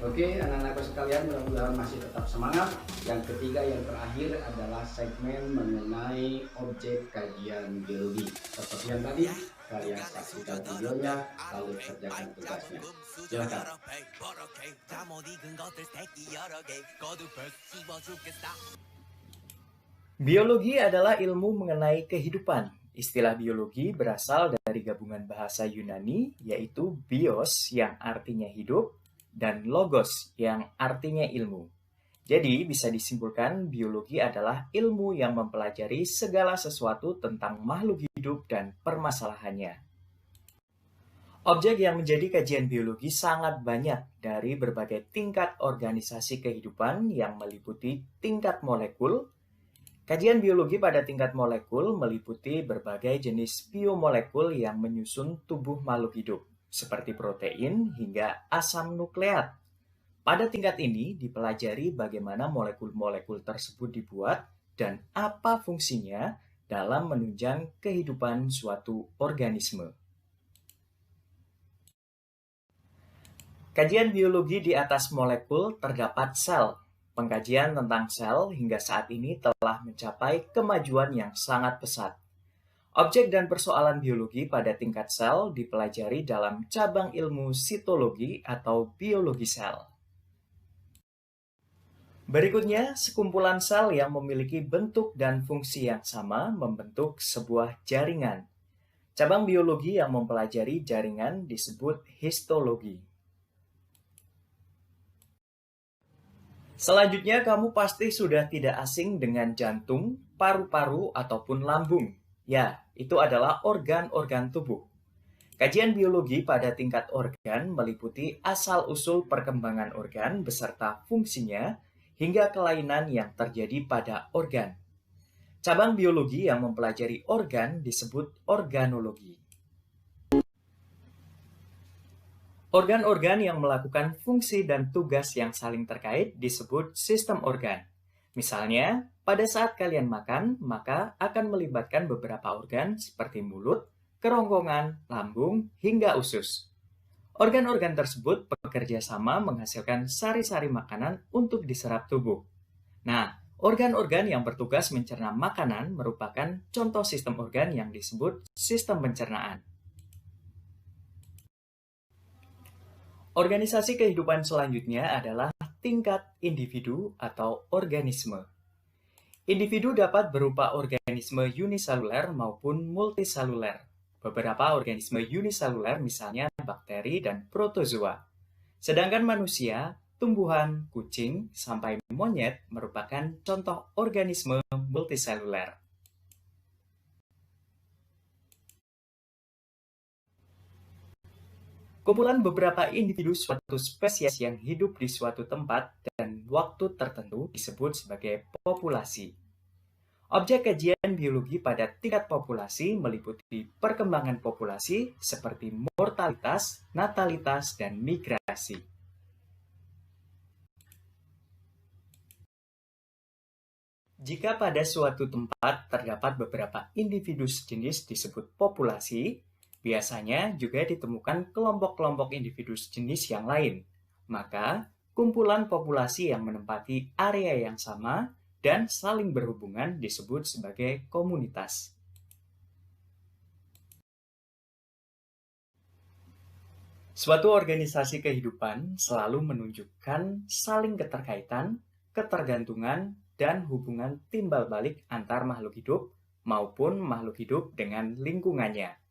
Oke, anak-anakku sekalian, mudah-mudahan masih tetap semangat. Yang ketiga, yang terakhir adalah segmen mengenai objek kajian biologi. Seperti yang tadi, kalian saksikan videonya, lalu kerjakan tugasnya. Silakan. Biologi adalah ilmu mengenai kehidupan. Istilah biologi berasal dari gabungan bahasa Yunani, yaitu bios yang artinya hidup, dan logos yang artinya ilmu. Jadi bisa disimpulkan biologi adalah ilmu yang mempelajari segala sesuatu tentang makhluk hidup dan permasalahannya. Objek yang menjadi kajian biologi sangat banyak dari berbagai tingkat organisasi kehidupan yang meliputi tingkat molekul. Kajian biologi pada tingkat molekul meliputi berbagai jenis biomolekul yang menyusun tubuh makhluk hidup, seperti protein hingga asam nukleat. Pada tingkat ini dipelajari bagaimana molekul-molekul tersebut dibuat dan apa fungsinya dalam menunjang kehidupan suatu organisme. Kajian biologi di atas molekul terdapat sel. Pengkajian tentang sel hingga saat ini telah mencapai kemajuan yang sangat pesat. Objek dan persoalan biologi pada tingkat sel dipelajari dalam cabang ilmu sitologi atau biologi sel. Berikutnya, sekumpulan sel yang memiliki bentuk dan fungsi yang sama membentuk sebuah jaringan. Cabang biologi yang mempelajari jaringan disebut histologi. Selanjutnya, kamu pasti sudah tidak asing dengan jantung, paru-paru, ataupun lambung. Ya, itu adalah organ-organ tubuh. Kajian biologi pada tingkat organ meliputi asal-usul perkembangan organ beserta fungsinya hingga kelainan yang terjadi pada organ. Cabang biologi yang mempelajari organ disebut organologi. Organ-organ yang melakukan fungsi dan tugas yang saling terkait disebut sistem organ. Misalnya, pada saat kalian makan, maka akan melibatkan beberapa organ seperti mulut, kerongkongan, lambung, hingga usus. Organ-organ tersebut bekerja sama menghasilkan sari-sari makanan untuk diserap tubuh. Nah, organ-organ yang bertugas mencerna makanan merupakan contoh sistem organ yang disebut sistem pencernaan. Organisasi kehidupan selanjutnya adalah tingkat individu atau organisme. Individu dapat berupa organisme uniseluler maupun multiseluler. Beberapa organisme uniseluler misalnya bakteri dan protozoa. Sedangkan manusia, tumbuhan, kucing, sampai monyet merupakan contoh organisme multiseluler. Kumpulan beberapa individu suatu spesies yang hidup di suatu tempat dan waktu tertentu disebut sebagai populasi. Objek kajian biologi pada tingkat populasi meliputi perkembangan populasi seperti mortalitas, natalitas, dan migrasi. Jika pada suatu tempat terdapat beberapa individu sejenis disebut populasi, biasanya juga ditemukan kelompok-kelompok individu sejenis yang lain. Maka, kumpulan populasi yang menempati area yang sama dan saling berhubungan disebut sebagai komunitas. Suatu organisasi kehidupan selalu menunjukkan saling keterkaitan, ketergantungan, dan hubungan timbal balik antar makhluk hidup maupun makhluk hidup dengan lingkungannya.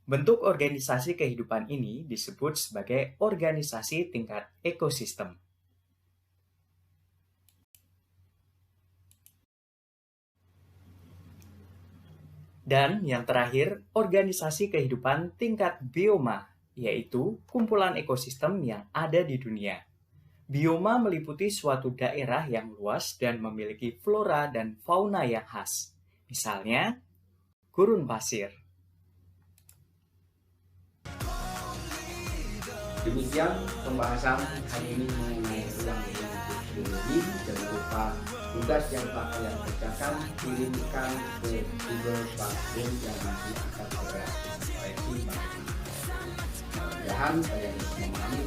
Bentuk organisasi kehidupan ini disebut sebagai organisasi tingkat ekosistem. Dan yang terakhir, organisasi kehidupan tingkat bioma, yaitu kumpulan ekosistem yang ada di dunia. Bioma meliputi suatu daerah yang luas dan memiliki flora dan fauna yang khas. Misalnya, gurun pasir. Demikian pembahasan hari ini mengenai ruang lingkup biologi. Jangan lupa tugas yang telah kalian kerjakan kirimkan ke Google Classroom yang nanti akan segera koreksi. Mudah-mudahan kalian bisa memahami